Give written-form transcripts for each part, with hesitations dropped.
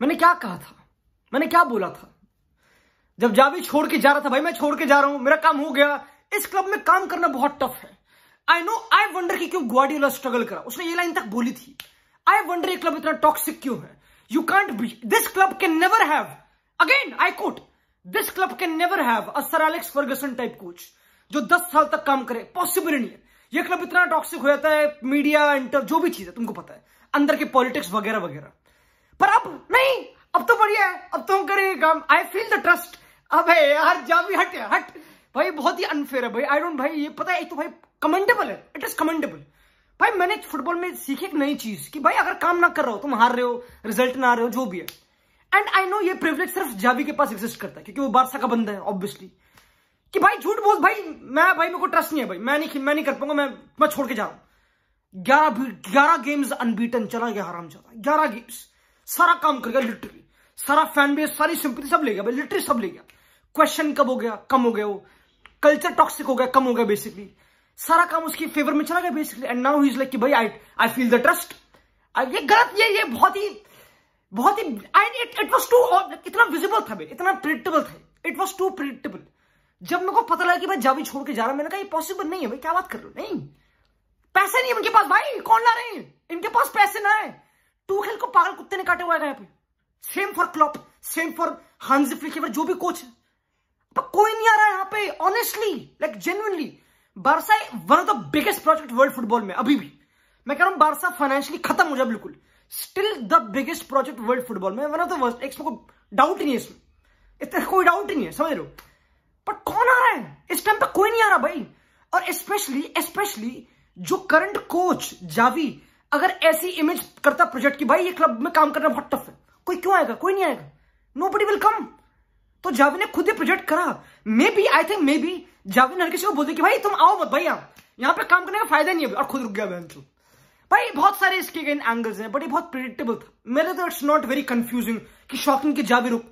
मैंने क्या कहा था, मैंने क्या बोला था जब जावी छोड़ के जा रहा था? भाई मैं छोड़ के जा रहा हूं, मेरा काम हो गया। इस क्लब में काम करना बहुत टफ है। आई नो, आई वंडर कि क्यों ग्वार्डियोला स्ट्रगल करा। उसने ये लाइन तक बोली थी, आई वंडर ये क्लब इतना टॉक्सिक क्यों है। You can't be, this club can never have, again I quote, this club can never have a sir Alex Ferguson type coach जो 10 साल तक काम करे। पॉसिबल नहीं है। ये क्लब इतना टॉक्सिक हो जाता है, मीडिया इंटर जो भी चीज है तुमको पता है, अंदर के पॉलिटिक्स वगैरह वगैरह। पर अब नहीं, अब तो बढ़िया है, अब तो हम करेंगे काम। I feel the trust. अबे यार जावी हट यार, हट भाई, बहुत ही अनफेयर है भाई। आई डोंट, भाई ये पता है, एक तो भाई कमेंडेबल है, इट इज कमेंडेबल। भाई मैंने फुटबॉल में सीखी एक नई चीज कि भाई अगर काम ना कर रहे हो, तुम हार रहे हो, रिजल्ट ना आ रहे हो, जो भी है, एंड आई नो ये प्रिविलेज सिर्फ जावी के पास एग्जिस्ट करता है क्योंकि वो बारसा का बंदा है ऑब्वियसली, कि भाई झूठ बोल भाई, भाई मेरे को ट्रस्ट नहीं है भाई, मैं नहीं कर पाऊंगा, मैं छोड़ के जा रहा हूं। 11 गेम्स अनबीटन चला गया हरामजादा, 11 गेम्स, सारा काम कर गया लिटरली, सारा फैन बेस, सारी सिंपैथी सब ले गया भाई, लिटरली सब ले गया। क्वेश्चन कब हो गया, कम हो गया, वो कल्चर टॉक्सिक हो गया, कम हो गया, बेसिकली सारा काम उसकी फेवर में चला गया basically. And now he is like कि भाई आई फील द ट्रस्ट। ये गलत, ये बहुत ही इट वाज टू, इतना विजिबल था भाई, इतना प्रिडिक्टेबल था, इट वाज टू प्रिडिक्टेबल। जब मेरे को पता लगा कि भाई जावी छोड़ के जा रहा है, मैंने कहा ये पॉसिबल नहीं है भाई, क्या बात कर रहे हो, नहीं पैसे नहीं है उनके पास भाई, कौन ला रहे हैं, इनके पास पैसे ना है। टूखेल को पागल कुत्ते ने काटे हुआ है यहाँ पे। Same for Klopp, same for हांजी फ्लिक, जो भी कोच है, पर कोई नहीं आ रहा है यहाँ पे honestly, like genuinely. Barça one of the biggest project world football में, अभी भी मैं कह रहा हूं बारसा फाइनेंशियली खत्म हो जाए बिल्कुल, still the biggest project world football में, वन ऑफ द वर्स्ट। इसमें कोई डाउट ही नहीं है, इसमें इतना कोई डाउट ही नहीं है, समझ रहे हो। पर कौन आ रहा है इस टाइम पे? कोई नहीं आ रहा भाई। और स्पेशली जो करंट कोच जावी अगर ऐसी इमेज करता प्रोजेक्ट की भाई ये क्लब में काम करना बहुत टफ है, कोई क्यों आएगा? कोई नहीं आएगा, नोबडी विल कम। तो जावी ने खुद ही प्रोजेक्ट करा। I think maybe Xavi ने हर किसी को बोल दिया कि भाई तुम आओ मत भाई, यहाँ पे काम करने का फायदा नहीं है, और खुद रुक गया बहन। भाई बहुत सारे इसके एंगल्स हैं, बट ये बहुत प्रिडिक्टेबल था। मेरे तो इट्स नॉट वेरी कंफ्यूजिंग कि शॉकिंग कि जावी रुक।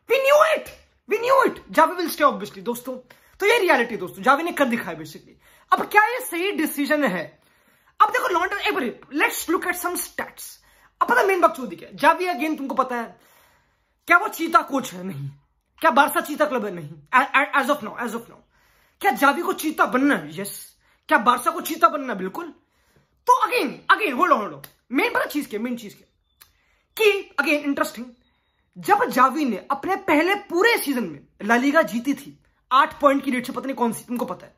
We knew it, Xavi will stay obviously दोस्तों। तो ये रियलिटी दोस्तों, जावी ने कर दिखाया बेसिकली। अब क्या ये सही डिसीजन है? अब देखो लॉन्डन, एक बार let's look at some stats. अब पता मेन बकचोदी क्या है, जावी अगेन तुमको पता है क्या वो चीता कोच है? नहीं। क्या बारसा चीता क्लब है? नहीं। एज ऑफ नाउ क्या जावी को चीता बनना है? यस। क्या बारसा को चीता बनना है? बिल्कुल। तो अगेन होल्ड ऑन, मेन चीज कि अगेन इंटरेस्टिंग, जब जावी ने अपने पहले पूरे सीजन में ला लीगा जीती थी 8 पॉइंट की लीड से, पता नहीं कौन सी, तुमको पता है,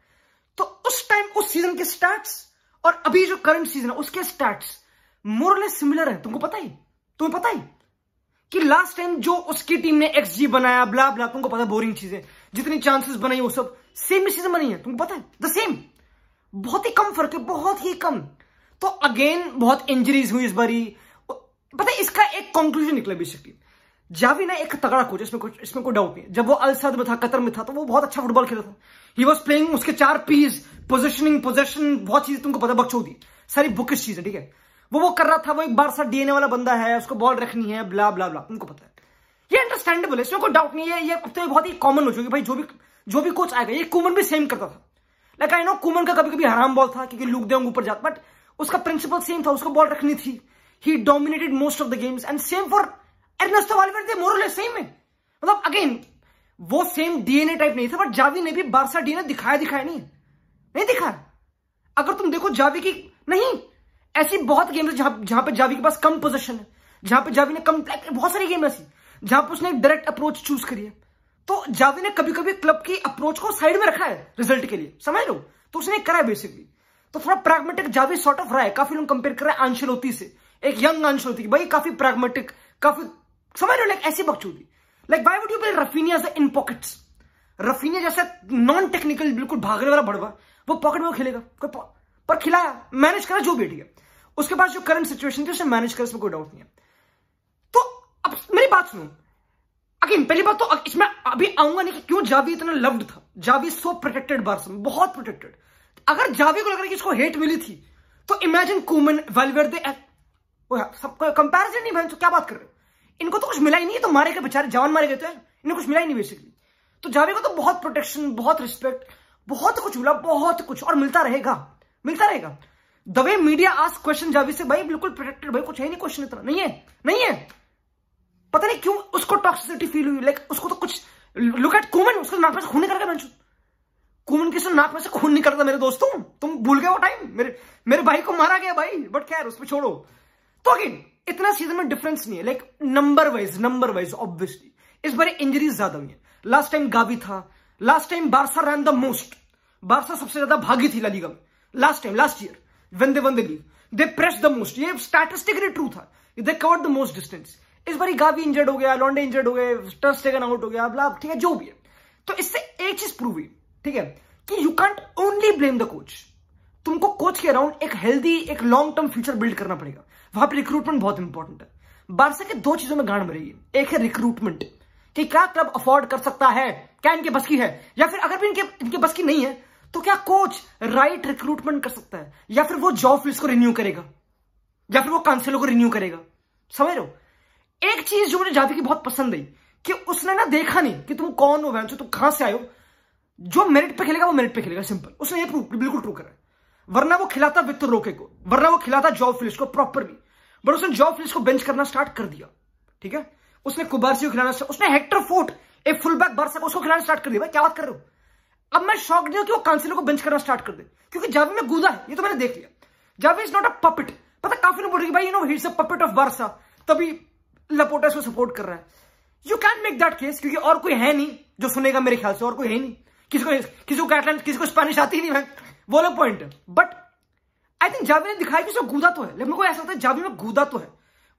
तो उस टाइम उस सीजन के स्टैट्स और अभी जो करंट सीजन है उसके स्टैट्स मोरलेस सिमिलर है। तुमको पता है कि लास्ट टाइम जो उसकी टीम ने एक्सजी बनाया, ब्ला ब्ला, तुमको पता है, बोरिंग चीजें, जितनी चांसेस बनाई वो सब सेम सीजन बनी है, तुमको पता है, द सेम। बहुत ही कम फर्क है, बहुत ही कम। तो अगेन बहुत इंजरीज हुई इस बारी। पता है इसका एक कंक्लूजन निकला बेसिकली, जावी ना एक तगड़ा कोच, इसमें कोई डाउट नहीं है। जब वो अल सद में था, कतर में था, तो वो बहुत अच्छा फुटबॉल खेला था। ही वॉज प्लेइंग, उसके 4 पीस, पोजिशनिंग, पोजेशन, बहुत चीजें तुमको पता, बकचोदी, सारी बुकिश चीजें, ठीक है। वो कर रहा था, वो एक बारसा डीएनए वाला बंदा है, उसको बॉल रखनी है, ब्ला ब्ला ब्ला, तुमको पता है। ये अंडरस्टैंडेबल है, इसमें कोई डाउट नहीं है। ये अब तो बहुत ही कॉमन हो चुकी भाई, जो भी कोच आएगा। ये कुमन भी सेम करता था। लाइक आई नो कुमन का कभी कभी हराम बॉल था क्योंकि लुक देंग ऊपर जाता, बट उसका प्रिंसिपल सेम था, उसको बॉल रखनी थी। He dominated most of the games and same for Ernesto Valverde, more और लेस सेम है। मतलब अगेन वो सेम डीएनए टाइप नहीं था, बट जावी ने भी बारसा डीएनए दिखाया नहीं दिखाया। अगर तुम देखो जावी की, नहीं ऐसी बहुत गेम है जहां पे जावी के पास कम पोजीशन है, जहां पे जावी ने कम, बहुत सारी गेम ऐसी जहां पे उसने डायरेक्ट अप्रोच चूज करी है। तो जावी ने कभी कभी क्लब की अप्रोच को साइड में रखा है रिजल्ट के लिए, समझ लो, तो उसने करा है बेसिकली। तो थोड़ा प्रैग्मेटिक जावी सॉर्ट ऑफ रहा है। काफी लोग कंपेयर कर रहे हैं अंशेलोती से, एक यंग अंशेलोती, भाई काफी प्रैग्मेटिक, काफी, समझ लो, लाइक ऐसी बकचोदी। Like why would you play Raphinha as in pockets? Raphinha जैसा नॉन टेक्निकल, बिल्कुल भागने वाला बड़वा, वो पॉकेट में खेलेगा, पर खिलाया, मैनेज करा, जो भी ठीक है। उसके पास जो करंट सिचुएशन थी उसे मैनेज कर, इसमें कोई डाउट नहीं है। तो अब मेरी बात सुनो, अगेन पहली बात तो इसमें अभी आऊंगा नहीं कि क्यों जावी इतना लव्ड था। जावी सो प्रोटेक्टेड बारसा में, बहुत प्रोटेक्टेड। अगर जावी को लग रहा है कि इसको हेट मिली थी, तो इमेजिन कुमन, वाल्वेर्दे, सबका कंपैरिजन नहीं भाई, तो क्या बात कर रहे हो? इनको तो कुछ मिला ही नहीं, तो मारे गए बेचारे, जवान मारे गए थे, इन्हें कुछ मिला ही नहीं बेसिकली। तो जावी को तो बहुत प्रोटेक्शन, बहुत रिस्पेक्ट, बहुत कुछ मिला, बहुत कुछ, और मिलता रहेगा। The way media ask question Xavi से, भाई बिल्कुल प्रोटेक्टेड, भाई कुछ है नहीं क्वेश्चन, इतना नहीं है। पता टॉक्सिसिटी फील हुई, लाइक उसको तो कुछ, लुक एट कोमन, उसको नाक में से खून निकल गया, कोमन के नाक में से खून निकलता मेरे दोस्तों, तुम भूल गए वो टाइम, मेरे भाई को मारा गया भाई, बट खैर उस पर छोड़ो। तो अगेन इतना सीजन में डिफरेंस नहीं है, लाइक नंबर वाइज ऑब्वियसली इस बार इंजरीज ज्यादा हुई है। लास्ट टाइम गावी था, last time Barça rain the most, Barça सबसे ज्यादा भागी थी ला लीगा में last year when they one the league, they pressed the most, ये स्टैटिस्टिकली ट्रू था, दे कवर्ड द मोस्ट डिस्टेंस। इस बार गावी इंजर्ड हो गया, लॉन्डे इंजर्ड हो गए, टर स्टेगन आउट हो गया, ब्ला, ठीक है जो भी है। तो इससे एक चीज प्रूव हुई, ठीक है, कि you can't only blame the coach, तुमको कोच के अराउंड एक हेल्दी, एक लॉन्ग टर्म फ्यूचर बिल्ड करना पड़ेगा, वहां पे रिक्रूटमेंट बहुत इंपॉर्टेंट है। बारसा के दो चीजों में गांड मरेगी, एक है रिक्रूटमेंट, कि क्या क्लब अफोर्ड कर सकता है, क्या इनके बस की है, या फिर अगर भी इनके बस की नहीं है तो क्या कोच राइट रिक्रूटमेंट कर सकता है, या फिर वो जॉब फीस को रिन्यू करेगा, या फिर वो कांसेलो को रिन्यू करेगा। समझ रहे हो? एक चीज जो मुझे जावी की बहुत पसंद आई कि उसने ना देखा नहीं कि तुम कौन हो, तुम कहां से आए हो, जो मेरिट पे खेलेगा वो मेरिट पे खेलेगा, सिंपल। उसने ये बिल्कुल ट्रू करा है, वरना वो खिलाता विक्टर रोके को, वरना वो खिलाता जॉब फिलिप्स को प्रॉपरली, बट उसने जॉब फिलिप्स को बेंच करना स्टार्ट कर दिया, ठीक है। उसने कुबारसी को खिलाना, उसने हेक्टर फोर्ट, एक फुल बैक बारसा को, उसको खिलाना स्टार्ट कर दिया। भाई क्या बात कर रहे हो? अब मैं शॉक नहीं हूं कि वो कांसेलो को बेंच करना स्टार्ट कर दे, क्योंकि जावी में गूदा है, ये तो मैंने देख लिया। Xavi is not a puppet, पता काफी लोग बोल रहे भाई you know he is a puppet of Barca, तभी लपोटा इसको सपोर्ट कर रहा है। You can make that case, क्योंकि और कोई है नहीं जो सुनेगा मेरे ख्याल से, और कोई है नहीं, किसी को कैटलाइन, किसी को स्पेनिश आती नहीं, वो लोग पॉइंट है। बट आई थिंक जावी ने दिखाया कि उसको गूदा तो है, लेकिन मेरे को ऐसा होता है जावी में गूदा तो है,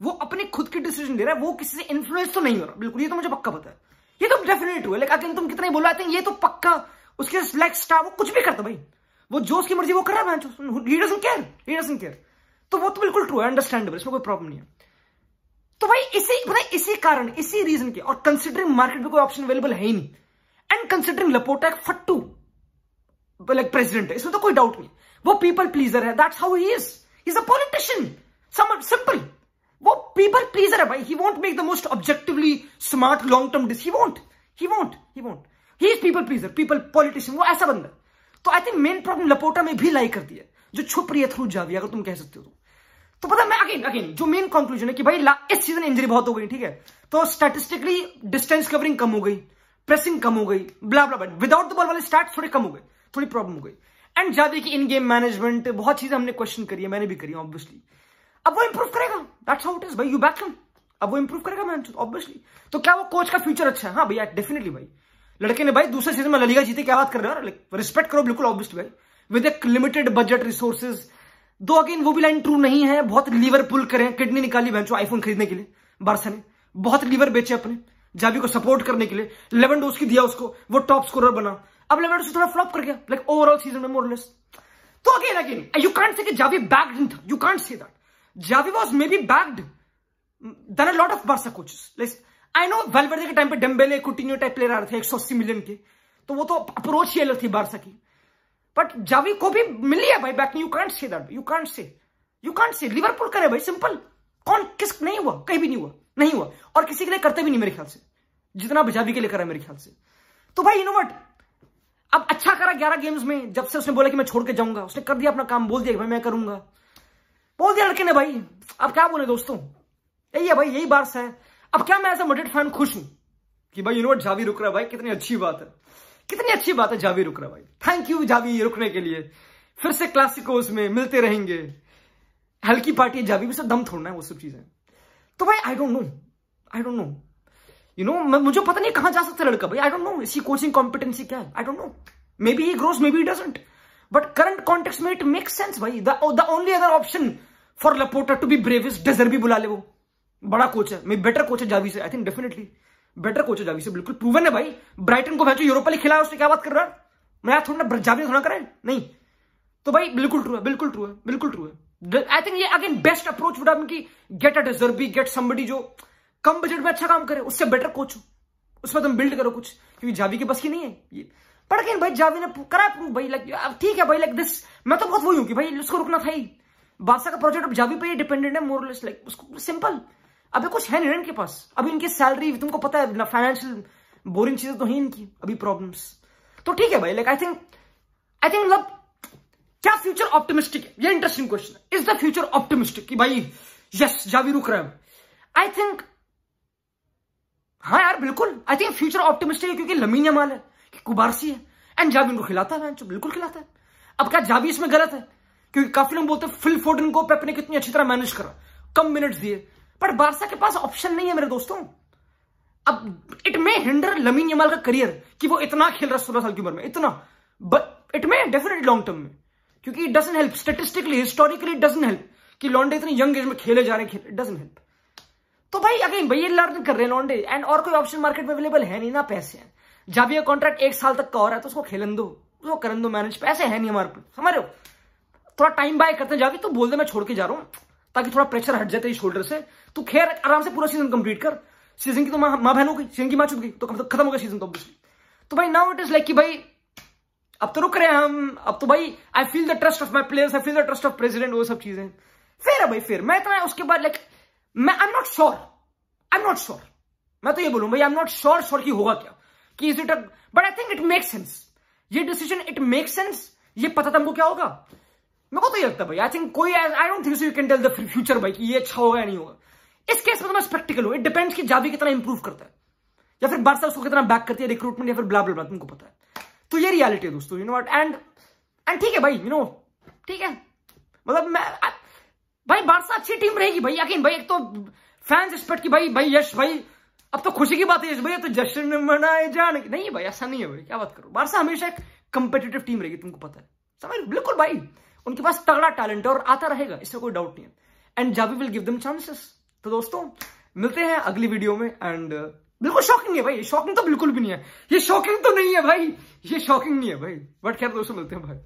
वो अपनी खुद की डिसीजन ले रहा है, वो किसी से इन्फ्लुएंस तो नहीं हो रहा, बिल्कुल, ये तो मुझे पक्का पता है, ये तो डेफिनेट हुआ। लेकिन अगर तुम कितना ही बोला, ये तो पक्का उसके लाइक स्टार, वो कुछ भी करता भाई, वो जो उसकी मर्जी वो कर रहा है, ही डजंट केयर, तो वो तो बिल्कुल ट्रू है, अंडरस्टैंडेबल, इसमें कोई प्रॉब्लम नहीं है। तो भाई इसी कारण, इसी रीजन के, और कंसिडरिंग मार्केट में कोई ऑप्शन अवेलेबल है ही नहीं, एंड कंसिडरिंग लपोटा एक फट्टू लाइक प्रेसिडेंट है, इसमें तो कोई डाउट नहीं, वो पीपल प्लीजर है, that's how he is a politician, simple, वो पीपल प्लीजर है भाई, he won't make the most objectively smart long term decision, he won't he is people pleaser, people politician, वो ऐसा बंदा। तो आई थिंक मेन प्रॉब्लम लपोटा में भी लाई करती है, जो छुप रही है थ्रू जावी, अगर तुम कह सकते हो तो पता मैं अगेन जो मेन कंक्लूजन है कि भाई इस सीजन इंजरी बहुत हो गई, ठीक है, तो स्टैटिस्टिकली डिस्टेंस कवरिंग कम हो गई, प्रेसिंग कम हो गई, ब्ला ब्ला, बट विदाउट द बॉल वाले स्टैट्स थोड़े कम हो गए, थोड़ी प्रॉब्लम हो गई। एंड जावी की इन गेम मैनेजमेंट, बहुत चीजें हमने क्वेश्चन करी है, मैंने भी करी है ऑब्वियसली। अब वो इंप्रूव करेगा, दैट्स हाउ इट इज भाई, यू बैक हिम, अब वो इंप्रूव करेगा मैन ऑब्वियसली। तो क्या वो कोच का फ्यूचर अच्छा है? हाँ भैया डेफिनेटली भाई, लड़के ने भाई दूसरे सीजन में ला लीगा जीते, क्या बात कर रहे हो, लाइक रिस्पेक्ट करो बिल्कुल ऑब्वियसली भाई, विद एक लिमिटेड बजट रिसोर्सेज। दो अगेन वो भी लाइन ट्रू नहीं है, बहुत लीवर पुल करें, किडनी निकाली बेंचो आईफोन खरीदने के लिए, बारसा ने बहुत लीवर बेचे अपने जावी को सपोर्ट करने के लिए, लेवेंडोस्की दिया उसको, वो टॉप स्कोरर बना, अब लेवेंडोस्की थोड़ा फ्लॉप कर गया लाइक ओवरऑल सीजन में मोरलेस। तो अगेन यू कांट से कि जावी बैक्ड था, you can't say that Xavi was maybe backed then a lot of Barca coaches. Like I know Valverde के टाइम पे Dembele, Coutinho type player आ रहे थे 180 million के, तो वो तो अप्रोच ही अलग थी बारसा की, बट जावी को भी मिली है भाई back, you can't say that, you can't से लिवरपूल करे भाई, सिंपल, कौन किस नहीं हुआ, कहीं भी नहीं हुआ, और किसी के लिए करते भी नहीं मेरे ख्याल से, जितना जावी के लिए करा मेरे ख्याल से। तो भाई यू नो व्हाट, अब अच्छा करा 11 गेम्स में, जब से उसने बोला कि मैं छोड़ के जाऊंगा, उसने कर दिया अपना काम, बोल दिया कि भाई मैं करूंगा, बोल दिया लड़के ने भाई, अब क्या बोले दोस्तों, यही है भाई, यही बारसा है। अब क्या मैं एज अ मैड्रिड फैन खुश हूं कि भाई यू नो व्हाट जावी रुक रहा है भाई, कितनी अच्छी बात है, कितनी अच्छी बात है जावी रुक रहा है भाई, थैंक यू जावी रुकने के लिए, फिर से क्लासिकोस में मिलते रहेंगे, हल्की पार्टी जावी भी सब दम थोड़ना है, वो सब चीजें। तो भाई I don't know you know, मुझे पता नहीं कहां जा सकता लड़का भाई, आई डोंट नो इसकी कोचिंग कॉम्पिटेंसी क्या है, I don't know, maybe he grows, maybe he doesn't, but current context में इट मेक्स सेंस भाई। The only other option for Laporta to be brave is De Zerbi, बुला ले, वो बड़ा coach है, may better coach है Xavi से, I think definitely better coach है जावी से, बिल्कुल प्रूवन है भाई, ब्राइटन को भैंसो यूरोपा लीग खिलाया उसने, क्या बात कर रहा है, मैं थोड़ा जावी थोड़ा करे नहीं, तो भाई बिल्कुल ट्रू है। आई थिंक ये again best approach would have been कि get a De Zerbi, get somebody जो कम बजट में अच्छा काम करे, उससे बेटर कोच हो, उसमें तुम बिल्ड करो कुछ, क्योंकि जावी के बस की नहीं है ये। पर अगेन भाई जावी ने करा प्रूव भाई, लाइक ठीक है भाई, लाइक दिस, मैं तो बहुत वही हूं कि भाई उसको रुकना था ही, बादशाह का प्रोजेक्ट अब जावी पे ही डिपेंडेंट है मोरलेस, लाइक उसको सिंपल, अभी कुछ है नहीं इनके पास, अभी इनकी सैलरी तुमको पता है ना, फाइनेंशियल बोरिंग चीजें तो है इनकी अभी प्रॉब्लम्स, तो ठीक है भाई, लाइक आई थिंक मतलब क्या फ्यूचर ऑप्टिमिस्टिक है, ये इंटरेस्टिंग क्वेश्चन है, इज द फ्यूचर ऑप्टिमिस्टिक कि भाई यस जावी रुक रहा है, आई थिंक हाँ यार बिल्कुल, आई थिंक फ्यूचर ऑप्टिमिस्टिक है क्योंकि लमीन यमाल है, कुबारसी है, एंड जावी उनको खिलाता है, बिल्कुल खिलाता है। अब क्या जावी इसमें गलत है? क्योंकि काफी लोग बोलते हैं फिल फोडन को पेप ने कितनी अच्छी तरह मैनेज करा, कम मिनट्स दिए, पर बारसा के पास ऑप्शन नहीं है मेरे दोस्तों। अब it may hinder lamin Yamal का करियर कि वो इतना खेल रहा है 16 साल की उम्र में, इतना, but it may definitely long term में, क्योंकि it doesn't help statistically, historically it doesn't help कि लॉन्डे इतनी यंग एज में खेले जा रहे हैं, इट डजंट हेल्प। तो भाई अगेन भाई ये लर्न कर रहे हैं लॉन्डे, एंड और कोई ऑप्शन मार्केट में अवेलेबल है नहीं ना, पैसे हैं। जावी का कॉन्ट्रैक्ट 1 साल तक का और है, तो उसको खेलन दो, उसको करन दो मैनेज, पैसे है नहीं हमारे पे, समझ रहे हो? थोड़ा टाइम बाय करते हैं जावी, तो बोल दे मैं छोड़ के जा रहा हूं, ताकि थोड़ा प्रेशर हट जाता है शोल्डर से। तू खैर आराम से पूरा सीजन कंप्लीट कर, सीजन की तो माँ बहन हो गई, सीजन की माँ चुप गई, तो खत्म हो गया सीजन तो ऑब्वियसली। तो भाई नाउ इट इज लाइक कि भाई अब तो रुक रहे हैं हम, अब तो भाई I feel the trust of my players, I feel the trust of president, वो सब चीजें फिर है भाई। फिर मैं इतना उसके बाद लाइक मैं आई एम नॉट श्योर, मैं तो ये बोलूं भाई आई एम नॉट श्योर कि होगा क्या, कि is it, but I think it make sense, ये डिसीजन इट मेक सेंस, ये पता था हमको क्या होगा, मेरे को तो ये लगता है भाई। आई थिंक कोई, I don't think so you can tell the future भाई कि ये अच्छा होगा या नहीं होगा। इस केस में तो मैं स्पेक्टिकल हूं, इट डिपेंड्स कि जावी कितना इंप्रूव करता है, या फिर बारसा उसको कितना बैक करती है, रिक्रूटमेंट या फिर ब्ला ब्ला ब्ला, तुमको पता है। तो ये रियलिटी है दोस्तों, यू नो व्हाट, एंड ठीक है भाई, यू नो ठीक है, मतलब मैं भाई बारसा अच्छी टीम रहेगी भाई, यकीन भाई। एक तो फैंस एक्सपेक्ट कि भाई यश भाई अब तो खुशी की बात है यश भाई, तो जश्न मनाए जाने नहीं है भाई, ऐसा नहीं है भाई, क्या बात करो। बारसा हमेशा एक कंपेटिटिव टीम रहेगी, तुमको पता है, समझ, बिल्कुल भाई, उनके पास तगड़ा टैलेंट है और आता रहेगा, इससे कोई डाउट नहीं है, and Xavi will give them chances. तो दोस्तों मिलते हैं अगली वीडियो में, एंड बिल्कुल शॉकिंग है भाई, शॉकिंग तो बिल्कुल भी नहीं है, ये शॉकिंग तो नहीं है भाई, ये शॉकिंग नहीं है भाई, बट खैर दोस्तों मिलते हैं भाई।